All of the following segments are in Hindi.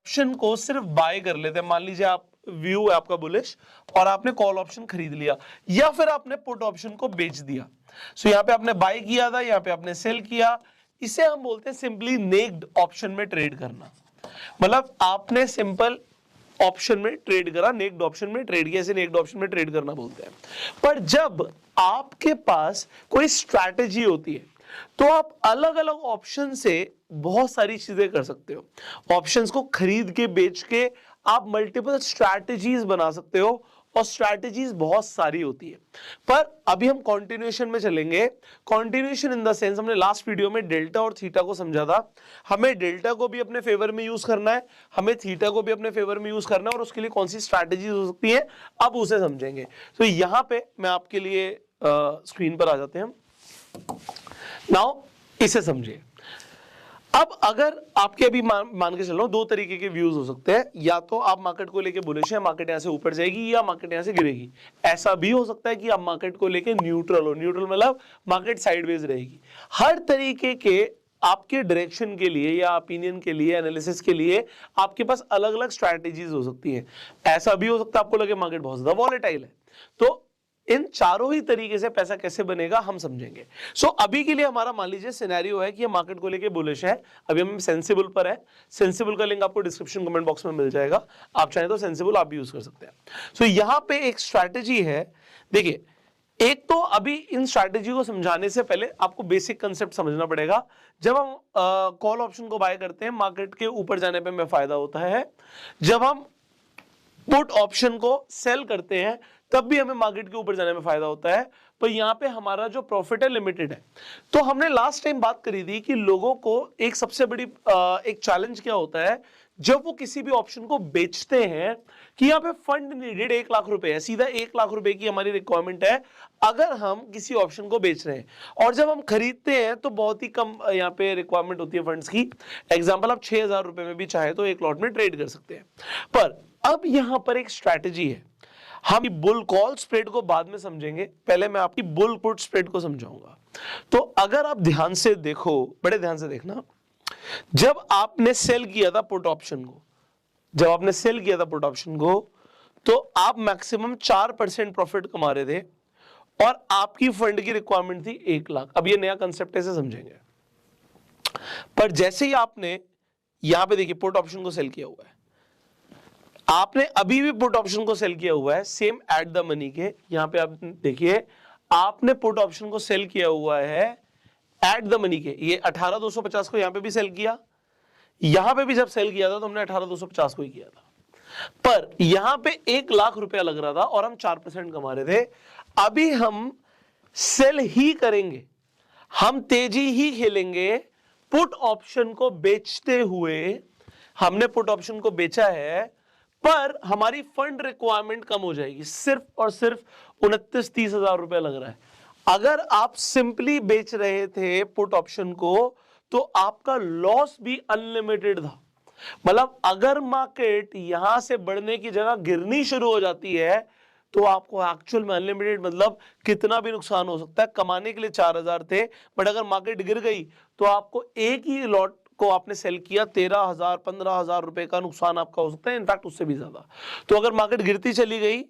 ऑप्शन को सिर्फ बाय कर लेते हैं। मान लीजिए आप व्यू है आपका बुलिश और आपने कॉल ऑप्शन खरीद लिया या फिर आपने पुट ऑप्शन को बेच दिया। सो यहां पे आपने बाय किया था, यहां पे आपने सेल किया। इसे हम बोलते हैं सिंपली नेक्ड ऑप्शन में ट्रेड करना। मतलब आपने सिंपल ऑप्शन में ट्रेड करा, नेक्ड ऑप्शन में ट्रेड किया, इसे नेक्ड ऑप्शन में ट्रेड करना बोलते हैं। पर जब आपके पास कोई स्ट्रैटेजी होती है तो आप अलग अलग ऑप्शन से बहुत सारी चीजें कर सकते हो। ऑप्शंस को खरीद के बेच के आप मल्टीपल स्ट्रैटेजीज बना सकते हो और स्ट्रैटेजीज बहुत सारी होती है। पर अभी हम कंटिन्यूएशन में चलेंगे। कंटिन्यूएशन इन द सेंस हमने लास्ट वीडियो में डेल्टा और थीटा को समझा था। हमें डेल्टा को भी अपने फेवर में यूज करना है, हमें थीटा को भी अपने फेवर में यूज करना है और उसके लिए कौन सी स्ट्रैटेजीज हो सकती है अब उसे समझेंगे। तो यहां पे मैं आपके लिए स्क्रीन पर आ जाते हैं। नाउ इसे समझिए। अब अगर आपके अभी मान के चलो दो तरीके के व्यूज हो सकते हैं। या तो आप मार्केट को लेके बुलिश है, मार्केट यहां से ऊपर जाएगी या मार्केट यहां से गिरेगी। ऐसा भी हो सकता है कि आप मार्केट को लेके न्यूट्रल हो। न्यूट्रल मतलब मार्केट साइडवेज रहेगी। हर तरीके के आपके डायरेक्शन के लिए या ओपिनियन के लिए, एनालिसिस के लिए आपके पास अलग अलग स्ट्रैटेजीज हो सकती हैं। ऐसा भी हो सकता है आपको लगे मार्केट बहुत ज्यादा वॉलेटाइल है। तो इन चारों ही तरीके से पैसा कैसे बनेगा हम समझेंगे। सो अभी के लिए हमारा मान लीजिए सिनेरियो है कि मार्केट को लेके बुलिश है। अभी हम सेंसिबल पर है। सेंसिबल का लिंक आपको डिस्क्रिप्शन कमेंट बॉक्स में मिल जाएगा, आप चाहें तो सेंसिबल आप भी यूज कर सकते हैं। सो यहां पे एक स्ट्रैटेजी है। देखिए, एक तो अभी इन स्ट्रैटेजी को समझाने से पहले आपको बेसिक कंसेप्ट समझना पड़ेगा। जब हम कॉल ऑप्शन को बाय करते हैं मार्केट के ऊपर जाने पे हमें फायदा होता है। जब हम पुट ऑप्शन को सेल करते हैं तब भी हमें मार्केट के ऊपर जाने में फायदा होता है। पर यहां पे हमारा जो प्रॉफिट है लिमिटेड है। तो हमने लास्ट टाइम बात करी थी कि लोगों को एक सबसे बड़ी एक चैलेंज क्या होता है जब वो किसी भी ऑप्शन को बेचते हैं कि यहां पे फंड नीडेड 1 लाख रुपए है, सीधा 1 लाख रुपए की हमारी रिक्वायरमेंट है अगर हम किसी ऑप्शन को बेच रहे हैं। और जब हम खरीदते हैं तो बहुत ही कम यहाँ पे रिक्वायरमेंट होती है फंड्स की। एग्जाम्पल, आप 6,000 रुपए में भी चाहे तो एक लॉट में ट्रेड कर सकते हैं। पर अब यहां पर एक स्ट्रैटेजी है। हम बुल कॉल स्प्रेड को बाद में समझेंगे, पहले मैं आपकी बुल पुट स्प्रेड को समझाऊंगा। तो अगर आप ध्यान से देखो, बड़े ध्यान से देखना, जब आपने सेल किया था पुट ऑप्शन को, जब आपने सेल किया था पुट ऑप्शन को, तो आप मैक्सिमम 4% प्रॉफिट कमा रहे थे और आपकी फंड की रिक्वायरमेंट थी 1 लाख। अब ये नया कंसेप्ट ऐसे समझेंगे। पर जैसे ही आपने यहां पे देखिए पुट ऑप्शन को सेल किया हुआ है, आपने अभी भी पुट ऑप्शन को सेल किया हुआ है सेम एट द मनी के। यहां पे आप देखिए, आपने पुट ऑप्शन को सेल किया हुआ है एट द मनी के। ये 18,250 को यहां पे भी सेल किया, यहां पे भी जब सेल किया था तो हमने 18,250 को ही किया था। पर यहां पे 1 लाख रुपया लग रहा था और हम 4% कमा रहे थे। अभी हम सेल ही करेंगे, हम तेजी ही खेलेंगे पुट ऑप्शन को बेचते हुए। हमने पुट ऑप्शन को बेचा है पर हमारी फंड रिक्वायरमेंट कम हो जाएगी। सिर्फ और सिर्फ 29-30 हजार रुपया लग रहा है। अगर आप सिंपली बेच रहे थे पुट ऑप्शन को तो आपका लॉस भी अनलिमिटेड था। मतलब अगर मार्केट यहां से बढ़ने की जगह गिरनी शुरू हो जाती है तो आपको एक्चुअल में अनलिमिटेड, मतलब कितना भी नुकसान हो सकता है। कमाने के लिए 4,000 थे, बट अगर मार्केट गिर गई तो आपको एक ही लॉट को आपने सेल किया 13,000 15,000 रुपए का नुकसान आपका हो सकता है, इनफैक्ट उससे भी ज्यादा। तो अगर मार्केट गिरती चली गई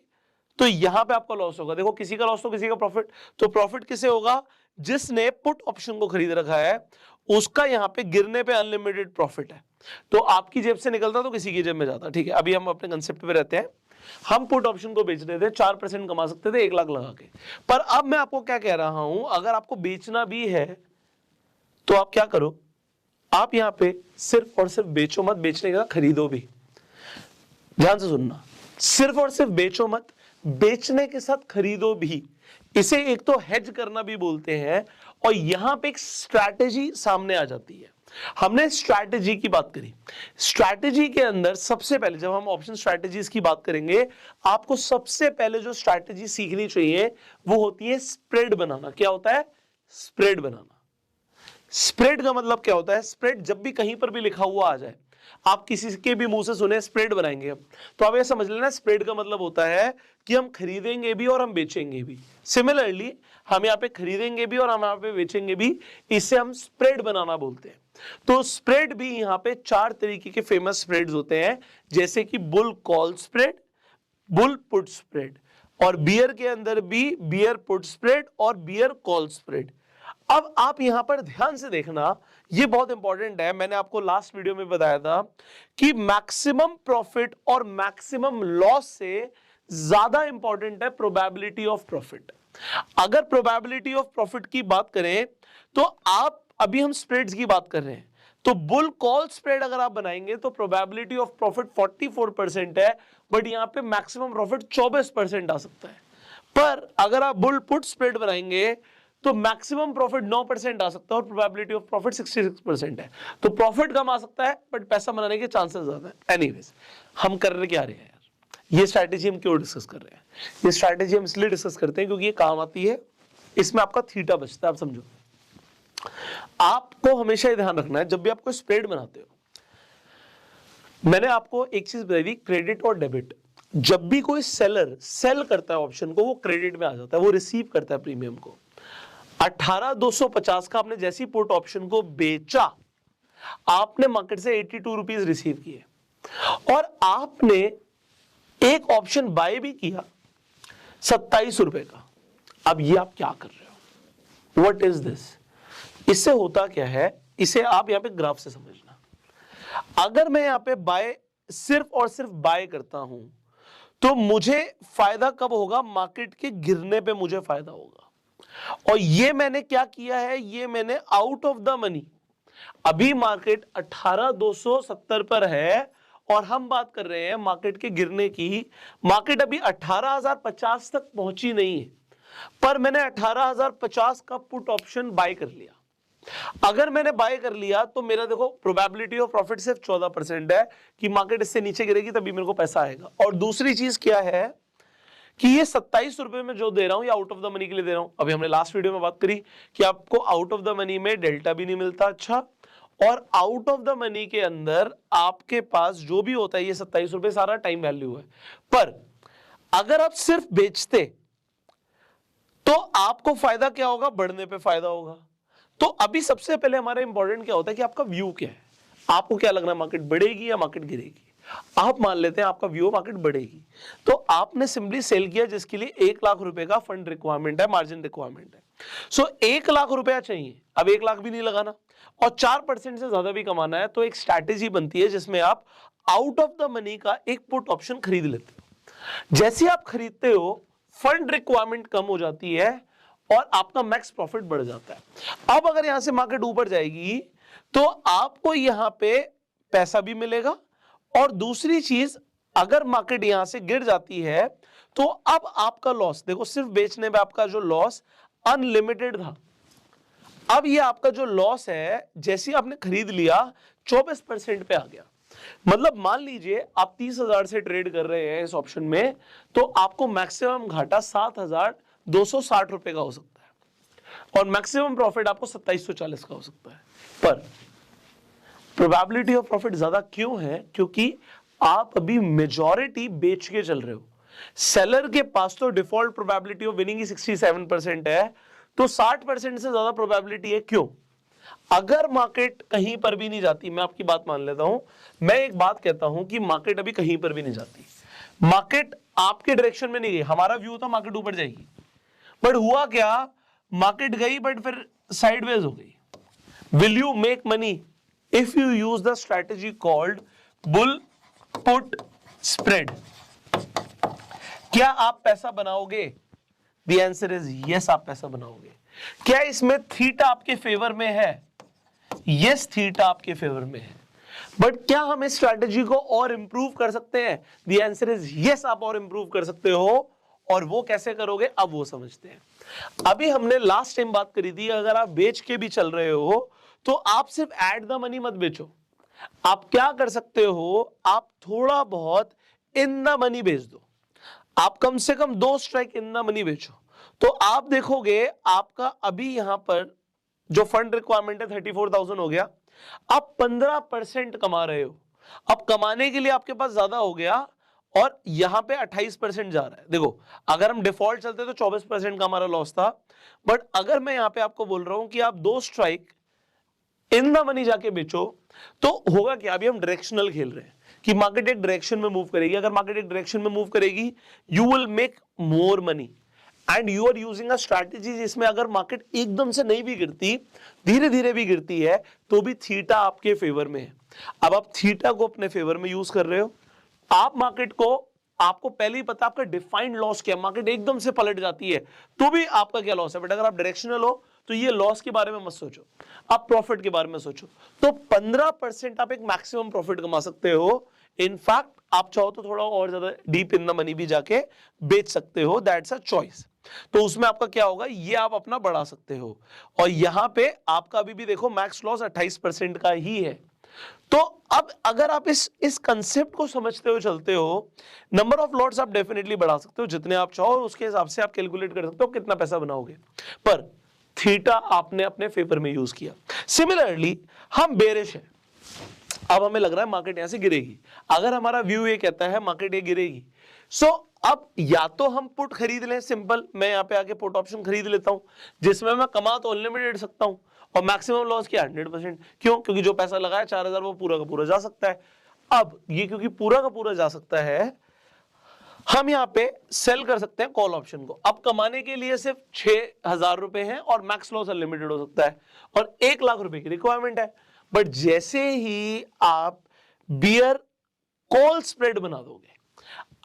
तो यहां पे आपका लॉस होगा। देखो, किसी का लॉस तो किसी का प्रॉफिट। तो प्रॉफिट किसे होगा? जिसने पुट ऑप्शन को खरीद रखा है उसका यहां पे गिरने पे अनलिमिटेड प्रॉफिट है। तो आपकी जेब से निकलता तो किसी की जेब में जाता। ठीक है, अभी हम अपने कंसेप्ट पे रहते हैं। हम पुट ऑप्शन को बेच रहे थे, 4% कमा सकते थे 1 लाख लगा के। पर अब मैं आपको क्या कह रहा हूं, अगर आपको बेचना भी है तो आप क्या करो, आप यहां पे सिर्फ और सिर्फ बेचो मत, बेचने का खरीदो भी। ध्यान से सुनना, सिर्फ और सिर्फ बेचो मत, बेचने के साथ खरीदो भी। इसे एक तो हेज करना भी बोलते हैं। और यहां पे एक स्ट्रैटेजी सामने आ जाती है। हमने स्ट्रैटेजी की बात करी। स्ट्रैटेजी के अंदर सबसे पहले जब हम ऑप्शन स्ट्रैटेजीज की बात करेंगे, आपको सबसे पहले जो स्ट्रैटेजी सीखनी चाहिए वो होती है स्प्रेड बनाना। क्या होता है? स्प्रेड बनाना। स्प्रेड का मतलब क्या होता है? स्प्रेड जब भी कहीं पर भी लिखा हुआ आ जाए, आप किसी के भी मुंह से सुने स्प्रेड बनाएंगे हम, तो आप ये समझ लेना स्प्रेड का मतलब होता है कि हम खरीदेंगे भी और हम बेचेंगे भी। सिमिलरली हम यहाँ पे खरीदेंगे भी और हम यहाँ पे बेचेंगे भी, इसे हम स्प्रेड बनाना बोलते हैं। तो स्प्रेड भी यहाँ पे 4 तरीके के फेमस स्प्रेड्स होते हैं, जैसे कि bull call spread, bull put spread, और बियर के अंदर भी बियर पुट स्प्रेड और बियर कॉल स्प्रेड। अब आप यहां पर ध्यान से देखना, ये बहुत इंपॉर्टेंट है। मैंने आपको लास्ट वीडियो में बताया था कि मैक्सिमम प्रॉफिट और मैक्सिमम लॉस से ज्यादा इंपॉर्टेंट है प्रोबेबिलिटी ऑफ प्रॉफिट। अगर प्रोबेबिलिटी ऑफ प्रॉफिट की बात करें तो आप, अभी हम स्प्रेड्स की बात कर रहे हैं, तो बुल कॉल स्प्रेड अगर आप बनाएंगे तो प्रोबेबिलिटी ऑफ प्रॉफिट 44% है, बट यहां पे मैक्सिमम प्रॉफिट 24% आ सकता है। पर अगर आप बुल पुट स्प्रेड बनाएंगे तो मैक्सिमम प्रॉफिट 9% आ सकता है और प्रोबेबिलिटी ऑफ प्रॉफिट 66% है। तो प्रॉफिट कम आ सकता है बट पैसा बनाने के चांसेस ज्यादा है। एनीवेज, हम कर रहे क्या रहे हैं यार, ये स्ट्रैटेजी हम क्यों डिस्कस कर रहे हैं? ये स्ट्रैटेजी हम इसलिए डिस्कस करते हैं क्योंकि ये काम आती है, इसमें आपका थीटा बचता है। आप समझो, आपको हमेशा ये ध्यान रखना है जब भी आप कोई स्प्रेड बनाते हो, मैंने आपको एक चीज बताई थी, क्रेडिट और डेबिट। जब भी कोई सेलर सेल करता है ऑप्शन को, वो क्रेडिट में आ जाता है, वो रिसीव करता है प्रीमियम को। 18,250 का आपने जैसी पुट ऑप्शन को बेचा, आपने मार्केट से 82 रुपीज रिसीव किए, और आपने एक ऑप्शन बाय भी किया 27 रुपए का। अब ये आप क्या कर रहे हो? What is this? इससे होता क्या है, इसे आप यहां पे ग्राफ से समझना। अगर मैं यहां पे बाय, सिर्फ और सिर्फ बाय करता हूं, तो मुझे फायदा कब होगा? मार्केट के गिरने पे मुझे फायदा होगा। और ये मैंने क्या किया है, ये मैंने आउट ऑफ द मनी, अभी मार्केट 18,270 पर है और हम बात कर रहे हैं मार्केट के गिरने की। मार्केट अभी 18,050 तक पहुंची नहीं है, पर मैंने 18,050 का पुट ऑप्शन बाय कर लिया। अगर मैंने बाय कर लिया तो मेरा देखो प्रोबेबिलिटी ऑफ प्रॉफिट सिर्फ 14% है कि मार्केट इससे नीचे गिरेगी तभी मेरे को पैसा आएगा। और दूसरी चीज क्या है कि ये 27 रुपए में जो दे रहा हूं, ये आउट ऑफ द मनी के लिए दे रहा हूं। अभी हमने लास्ट वीडियो में बात करी कि आपको आउट ऑफ द मनी में डेल्टा भी नहीं मिलता, अच्छा, और आउट ऑफ द मनी के अंदर आपके पास जो भी होता है, ये 27 रुपए सारा टाइम वैल्यू है। पर अगर आप सिर्फ बेचते तो आपको फायदा क्या होगा? बढ़ने पे फायदा होगा। तो अभी सबसे पहले हमारा इंपॉर्टेंट क्या होता है कि आपका व्यू क्या है, आपको क्या लग रहा है, मार्केट बढ़ेगी या मार्केट गिरेगी? आप मान लेते हैं आपका व्यू मार्केट बढ़ेगी, तो आपने सिंपली सेल किया, जिसके लिए 1 लाख रुपए का फंड रिक्वायरमेंट है, मार्जिन रिक्वायरमेंट है। सो 1 लाख रुपया चाहिए, अब 1 लाख भी नहीं लगाना और 4% से ज्यादा भी कमाना है, तो एक स्ट्रैटेजी बनती है जिसमें आप आउट ऑफ द मनी का एक पुट ऑप्शन खरीद लेते हो। जैसे आप खरीदते हो, फंड रिक्वायरमेंट कम हो जाती है और आपका मैक्स प्रॉफिट बढ़ जाता है। अब अगर यहां से मार्केट ऊपर जाएगी तो आपको यहां पे पैसा भी मिलेगा, और दूसरी चीज, अगर मार्केट यहां से गिर जाती है तो अब आपका लॉस, देखो सिर्फ बेचने में आपका जो लॉस अनलिमिटेड था, अब ये आपका जो लॉस है, जैसे आपने खरीद लिया 24% पे आ गया। मतलब मान लीजिए आप 30,000 से ट्रेड कर रहे हैं इस ऑप्शन में, तो आपको मैक्सिमम घाटा 7,260 रुपए का हो सकता है और मैक्सिमम प्रॉफिट आपको 2740 का हो सकता है। पर प्रोबेबिलिटी ऑफ प्रॉफिट ज्यादा क्यों है? क्योंकि आप अभी मेजॉरिटी बेच के चल रहे हो। सेलर के पास तो डिफॉल्ट प्रोबेबिलिटी ऑफ विनिंग 67% है, तो 60% से ज्यादा प्रोबेबिलिटी है। क्यों? अगर मार्केट कहीं पर भी नहीं जाती, मैं आपकी बात मान लेता हूं, मैं एक बात कहता हूं कि मार्केट अभी कहीं पर भी नहीं जाती, मार्केट आपके डायरेक्शन में नहीं गई, हमारा व्यू था मार्केट ऊपर जाएगी, बट हुआ क्या, मार्केट गई बट फिर साइडवेज हो गई। Will you make money if you use the strategy called bull put spread? क्या आप पैसा बनाओगे? द आंसर इज यस, आप पैसा बनाओगे। क्या इसमें थीटा आपके फेवर में है? यस, थीटा आपके फेवर में है। बट क्या हम इस स्ट्रैटेजी को और इंप्रूव कर सकते हैं? द आंसर इज यस, आप और इंप्रूव कर सकते हो। और वो कैसे करोगे, अब वो समझते हैं। अभी हमने लास्ट टाइम बात करी थी, अगर आप बेच के भी चल रहे हो तो आप सिर्फ एट द मनी मत बेचो, आप क्या कर सकते हो, आप थोड़ा बहुत इन द मनी बेच दो। आप कम से कम 2 स्ट्राइक इन द मनी बेचो, तो आप देखोगे आपका अभी यहां पर जो फंड रिक्वायरमेंट है 34,000 हो गया, आप 15% कमा रहे हो। अब कमाने के लिए आपके पास ज्यादा हो गया और यहां पे 28% जा रहा है। देखो अगर हम डिफॉल्ट चलते तो 24% का हमारा लॉस था, बट अगर मैं यहां पे आपको बोल रहा हूं कि आप 2 स्ट्राइक इन द मनी जाके बेचो, तो होगा क्या, अभी हम डायरेक्शनल खेल रहे हैं कि मार्केट एक डायरेक्शन में मूव करेगी। अगर मार्केट एक डायरेक्शन में मूव करेगी, you will make more money and you are using a strategy जिसमें अगर मार्केट एकदम से नहीं भी गिरती, धीरे धीरे भी गिरती है, तो भी थीटा आपके फेवर में है। अब आप थीटा को अपने फेवर में यूज कर रहे हो। आप मार्केट को, आपको पहले ही पता आपका डिफाइंड लॉस क्या है, मार्केट एकदम से पलट जाती है तो भी आपका क्या लॉस है। बट अगर आप डायरेक्शनल हो तो ये लॉस के बारे में मत सोचो, आप प्रॉफिट के बारे में सोचो। तो 15% आप एक मैक्सिमम प्रॉफिट कमा सकते हो। इनफैक्ट आप चाहो तो थोड़ा और ज्यादा डीप इन द मनी भी जाके बेच सकते हो, दैट्स अ चॉइस। तो उसमें आपका क्या होगा, ये आप अपना बढ़ा सकते हो। और यहां पे आपका अभी भी देखो मैक्स लॉस 28% का ही है। तो अब अगर आप इस कंसेप्ट को समझते हो चलते हो, नंबर ऑफ लॉट्स आप डेफिनेटली बढ़ा सकते हो जितने आप चाहो, उसके हिसाब से आप कैलकुलेट कर सकते हो कितना पैसा बनाओगे। पर थीटा आपने अपने फेवर में यूज किया। सिमिलरली हम बेरिश है, अब हमें लग रहा है मार्केट यहां से गिरेगी, अगर हमारा व्यू ये कहता है मार्केट ये गिरेगी, सो अब या तो हम पुट खरीद लें, सिंपल, मैं यहां पे आके पुट ऑप्शन खरीद लेता हूं जिसमें मैं कमा तो अनलिमिटेड सकता हूं और मैक्सिमम लॉस क्या 100%। क्यों? क्योंकि जो पैसा लगाया 4000 वो पूरा का पूरा जा सकता है। अब ये क्योंकि पूरा का पूरा जा सकता है, हम यहां पे सेल कर सकते हैं कॉल ऑप्शन को। अब कमाने के लिए सिर्फ 6000 रुपए हैं और मैक्स लॉस अनलिमिटेड हो सकता है और 1 लाख रुपए की रिक्वायरमेंट है। बट जैसे ही आप बियर कॉल स्प्रेड बना दोगे,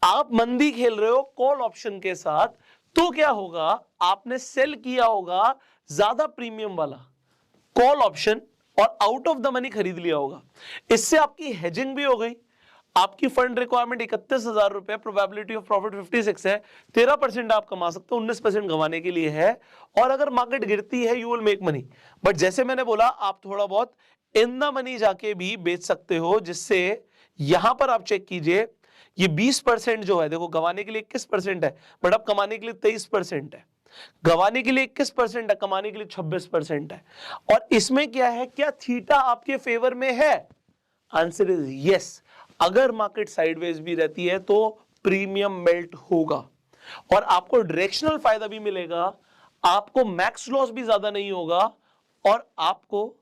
आप मंदी खेल रहे हो कॉल ऑप्शन के साथ, तो क्या होगा, आपने सेल किया होगा ज्यादा प्रीमियम वाला कॉल ऑप्शन और आउट ऑफ द मनी खरीद लिया होगा। इससे आपकी हेजिंग भी हो गई, आपकी फंड रिक्वायरमेंट 31,000 रुपए, प्रोबेबिलिटी ऑफ प्रॉफिट 56 है, 13% आप कमा सकते हो, 19% गंवाने के लिए है। और अगर मार्केट गिरती है you will make money. But जैसे मैंने बोला, आप थोड़ा बहुत इन द मनी जाके भी बेच सकते हो, जिससे यहां पर आप चेक कीजिए, ये 20% जो है, देखो गंवाने के लिए 21% है, बट अब कमाने के लिए 23% है। गंवाने के लिए 21% है, कमाने के लिए 26% है। और इसमें क्या है, क्या थीटा आपके फेवर में है? Answer is yes. अगर मार्केट साइडवेज भी रहती है तो प्रीमियम मेल्ट होगा और आपको डायरेक्शनल फायदा भी मिलेगा, आपको मैक्स लॉस भी ज्यादा नहीं होगा और आपको,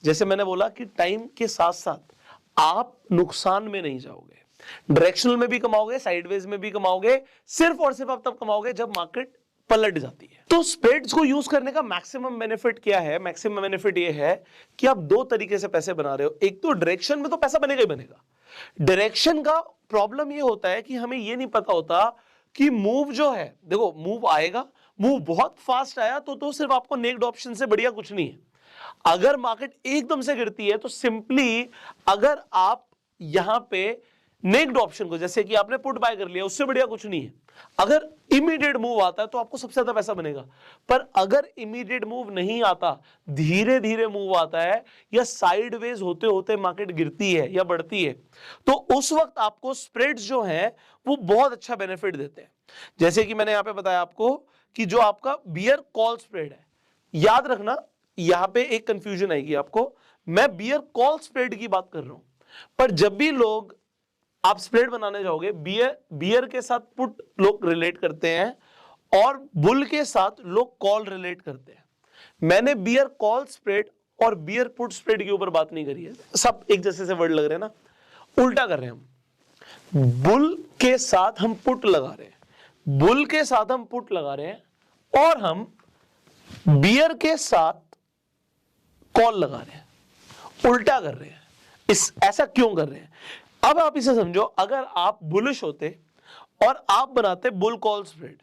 जैसे मैंने बोला कि टाइम के साथ साथ आप नुकसान में नहीं जाओगे, डायरेक्शनल में भी कमाओगे, साइडवेज में भी कमाओगे, सिर्फ और सिर्फ आप तब कमाओगे जब मार्केट पलट जाती है। तो स्प्रेड्स को यूज करने का मैक्सिमम बेनिफिट क्या है? मैक्सिमम बेनिफिट ये है कि आप 2 तरीके से पैसे बना रहे हो। एक तो डायरेक्शन में तो पैसा बनेगा ही बनेगा। डायरेक्शन का प्रॉब्लम ये होता है कि हमें ये नहीं पता होता कि मूव जो है, देखो मूव आएगा, मूव बहुत फास्ट आया तो सिर्फ आपको नेक्ड ऑप्शन से बढ़िया कुछ नहीं है। अगर मार्केट एकदम से गिरती है तो सिंपली अगर आप यहां पे नेक्ड ऑप्शन को, जैसे कि आपने पुट बाय कर लिया, उससे बढ़िया कुछ नहीं है। अगर इमीडिएट मूव आता है तो आपको सबसे ज्यादा पैसा बनेगा, पर अगर इमीडिएट मूव नहीं आता, धीरे धीरे मूव आता है या साइडवेज होते होते मार्केट गिरती है या बढ़ती है, तो उस वक्त आपको स्प्रेड्स जो हैं वो बहुत अच्छा बेनिफिट देते हैं। जैसे कि मैंने यहां पे बताया आपको कि जो आपका बियर कॉल स्प्रेड है, याद रखना यहां पे एक कंफ्यूजन आएगी आपको, मैं बियर कॉल स्प्रेड की बात कर रहा हूं, पर जब भी लोग आप स्प्रेड बनाने जाओगे, बियर के साथ पुट लोग रिलेट करते हैं और बुल के साथ लोग कॉल रिलेट करते हैं। मैंने बियर कॉल स्प्रेड और बियर पुट स्प्रेड के ऊपर बात नहीं करी है, सब एक जैसे से वर्ड लग रहे हैं ना, उल्टा कर रहे हैं हम। बुल के साथ हम पुट लगा रहे हैं, बुल के साथ हम पुट लगा रहे हैं और हम बियर के साथ कॉल लगा रहे हैं, उल्टा कर रहे हैं। ऐसा क्यों कर रहे हैं? अब आप इसे समझो, अगर आप बुलिश होते और आप बनाते बुल कॉल स्प्रेड,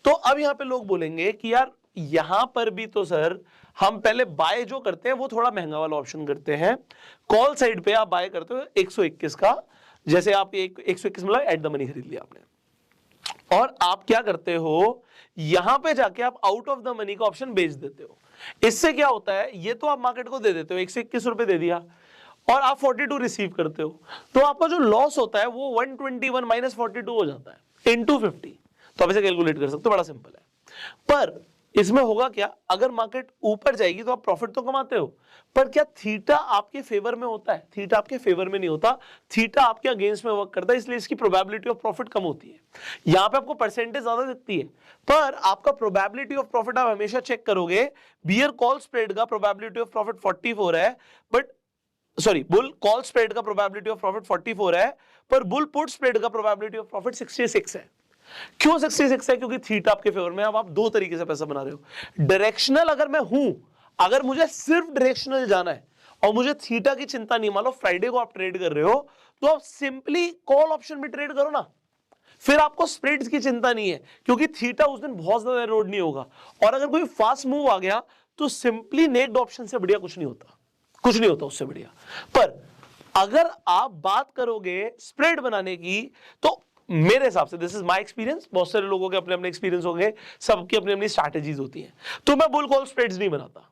तो अब यहां पे लोग बोलेंगे कि यार यहां पर भी तो सर हम पहले बाय जो करते हैं वो थोड़ा महंगा वाला ऑप्शन करते हैं, कॉल साइड पे आप बाय करते हो 121 का, जैसे आप 121 मतलब एट द मनी खरीद लिया आपने, और आप क्या करते हो, यहां पे जाके आप आउट ऑफ द मनी का ऑप्शन बेच देते हो। इससे क्या होता है, ये तो आप मार्केट को दे देते हो, 121 रुपए दे दिया और आप 42 रिसीव करते हो, तो आपका जो लॉस होता है वो 121 माइनस 42 हो जाता है इनटू 50। तो आप इसे कैलकुलेट कर सकते हो, बड़ा सिंपल है। पर इसमें होगा क्या, अगर मार्केट ऊपर जाएगी तो आप प्रॉफिट तो कमाते हो, पर क्या थीटा आपके फेवर में होता है? थीटा आपके फेवर में नहीं होता, थीटा आपके अगेंस्ट में वर्क करता है, इसलिए इसकी प्रोबेबिलिटी ऑफ प्रॉफिट कम होती है। यहां पे आपको परसेंटेज ज्यादा दिखती है, पर आपका प्रोबेबिलिटी ऑफ प्रॉफिट आप हमेशा चेक करोगे, बियर कॉल स्प्रेड का प्रोबेबिलिटी ऑफ प्रॉफिट 44 है, but sorry bull call spread का प्रोबेबिलिटी ऑफ प्रॉफिट 44 है, पर बुल पुट स्प्रेड का प्रोबेबिलिटी ऑफ प्रॉफिट 66 है। क्यों 66 है? क्योंकि थीटा आपके फेवर में। अब आप दो तरीके से पैसा बना रहे हो। डायरेक्शनल अगर मैं हूं, अगर मुझे सिर्फ डायरेक्शनल जाना है और मुझे थीटा की चिंता नहीं, मान लो फ्राइडे को आप ट्रेड कर रहे हो, तो आप सिंपली कॉल ऑप्शन में ट्रेड करो ना, फिर आपको स्प्रेड्स की चिंता नहीं है, क्योंकि थीटा उस दिन बहुत ज्यादा एरोड नहीं होगा। और अगर कोई फास्ट मूव आ गया तो सिंपली नेक्ड ऑप्शन से बढ़िया कुछ नहीं होता, कुछ नहीं होता उससे बढ़िया। पर अगर आप बात करोगे स्प्रेड बनाने की, तो मेरे हिसाब से, दिस इज माय एक्सपीरियंस, बहुत सारे लोगों के अपने अपने एक्सपीरियंस होंगे, सबकी अपनी अपनी स्ट्रैटेजीज होती हैं, तो मैं बुल कॉल स्प्रेड्स नहीं बनाता।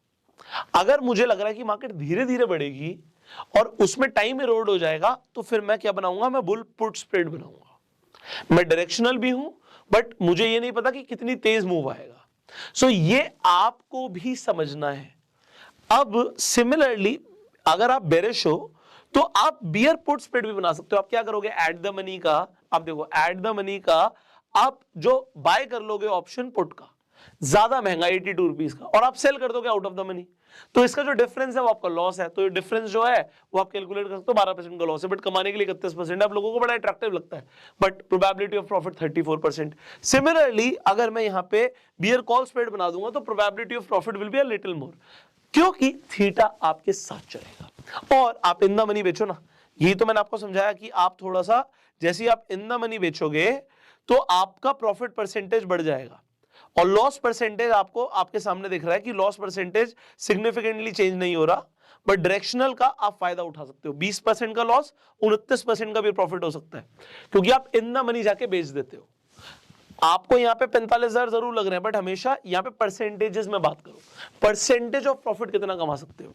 अगर मुझे लग रहा है कि मार्केट धीरे धीरे बढ़ेगी और उसमें टाइम एरोड हो जाएगा, तो फिर मैं क्या बनाऊंगा, मैं बुल पुट स्प्रेड बनाऊंगा। मैं डायरेक्शनल भी हूं, बट मुझे ये नहीं पता कि कितनी तेज मूव आएगा। सो ये आपको भी समझना है। अब सिमिलरली अगर आप बेरिश हो तो आप बियर पुट स्प्रेड भी बना सकते हो। आप क्या करोगे, एट द मनी का, आप देखो एट द मनी का आप जो बाय कर लोगे ऑप्शन पुट का, ज्यादा महंगा 82 रुपीज का, और आप सेल कर दोगे आउट ऑफ द मनी, तो इसका जो डिफरेंस है वो आपका लॉस है। तो ये डिफरेंस जो है वो आप कैलकुलेट कर सकते हो, 12% का लॉस है, बट कमाने के लिए 31% आप लोगों को बड़ा अट्रैक्टिव लगता है, but probability of profit 34%। Similarly अगर मैं यहाँ पे बियर कॉल स्प्रेड बना दूंगा तो probability of profit will be a little more, क्योंकि थीटा आपके साथ चलेगा। और आप इन द मनी बेचो ना, यही तो मैंने आपको समझाया कि आप थोड़ा सा, जैसे ही आप इन द मनी बेचोगे तो आपका प्रॉफिट परसेंटेज बढ़ जाएगा, और लॉस परसेंटेज आपको आपके सामने दिख रहा है कि लॉस परसेंटेज सिग्निफिकेंटली चेंज नहीं हो रहा, बट डायरेक्शनल का आप फायदा उठा सकते हो। 20% का लॉस 29% का भी प्रॉफिट हो सकता है, क्योंकि आप इन द मनी जाके बेच देते हो। आपको यहाँ पे 45,000 जरूर लग रहे हैं, बट हमेशा यहाँ पे परसेंटेजेस में बात करो, परसेंटेज ऑफ प्रॉफिट कितना कमा सकते हो।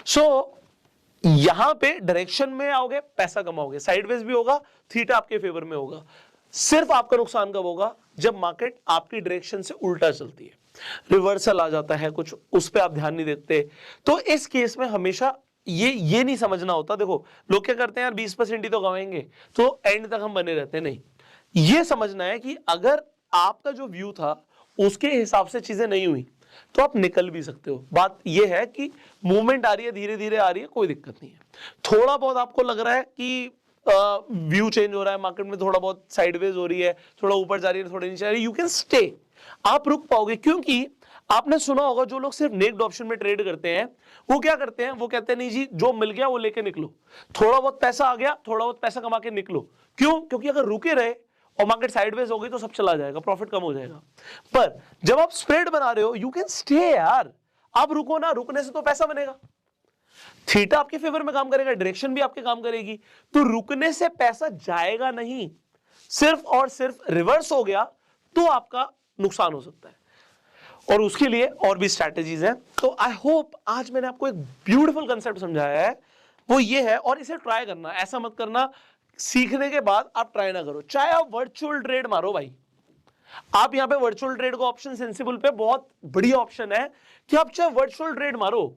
सो यहां पे डायरेक्शन में आओगे पैसा कमाओगे, साइडवेज भी होगा, थीटा आपके फेवर में होगा। सिर्फ आपका नुकसान कब होगा, जब मार्केट आपकी डायरेक्शन से उल्टा चलती है, रिवर्सल आ जाता है कुछ, उस पर आप ध्यान नहीं देते। तो इस केस में हमेशा ये नहीं समझना होता। देखो लोग क्या करते हैं, यार 20% ही तो कमाएंगे तो एंड तक हम बने रहते हैं, नहीं, ये समझना है कि अगर आपका जो व्यू था उसके हिसाब से चीजें नहीं हुई तो आप निकल भी सकते हो। बात यह है कि मूवमेंट आ रही है, धीरे धीरे आ रही है, कोई दिक्कत नहीं है। थोड़ा बहुत आपको लग रहा है कि व्यू चेंज हो रहा है मार्केट में, थोड़ा बहुत साइडवेज हो रही है, थोड़ा ऊपर जा रही है, थोड़ा नीचे आ रही है, यू कैन स्टे, आप रुक पाओगे। क्योंकि आपने सुना होगा जो लोग सिर्फ नेक्ड ऑप्शन में ट्रेड करते हैं वो क्या करते हैं, वो कहते हैं नहीं जी जो मिल गया वो लेके निकलो, थोड़ा बहुत पैसा आ गया थोड़ा बहुत पैसा कमा के निकलो। क्यों? क्योंकि अगर रुके रहे और मार्केट साइडवेज हो गई तो सब चला जाएगा, प्रॉफिट कम हो जाएगा। पर जब आप स्प्रेड बना रहे हो यू कैन स्टे यार, आप रुको ना, रुकने से तो पैसा बनेगा, थीटा आपके फेवर में काम करेगा, डायरेक्शन भी आपके काम करेगी, तो रुकने से पैसा जाएगा नहीं, सिर्फ और सिर्फ रिवर्स हो गया तो आपका नुकसान हो सकता है, और उसके लिए और भी स्ट्रैटेजीज हैं। तो आई होप आज मैंने आपको एक ब्यूटीफुल कंसेप्ट समझाया है, वो ये है, और इसे ट्राई करना, ऐसा मत करना सीखने के बाद आप ट्राई ना करो। चाहे आप वर्चुअल ट्रेड मारो भाई, आप यहां पे वर्चुअल ट्रेड का ऑप्शन सेंसिबल पे बहुत बढ़िया ऑप्शन है कि आप चाहे वर्चुअल ट्रेड मारो,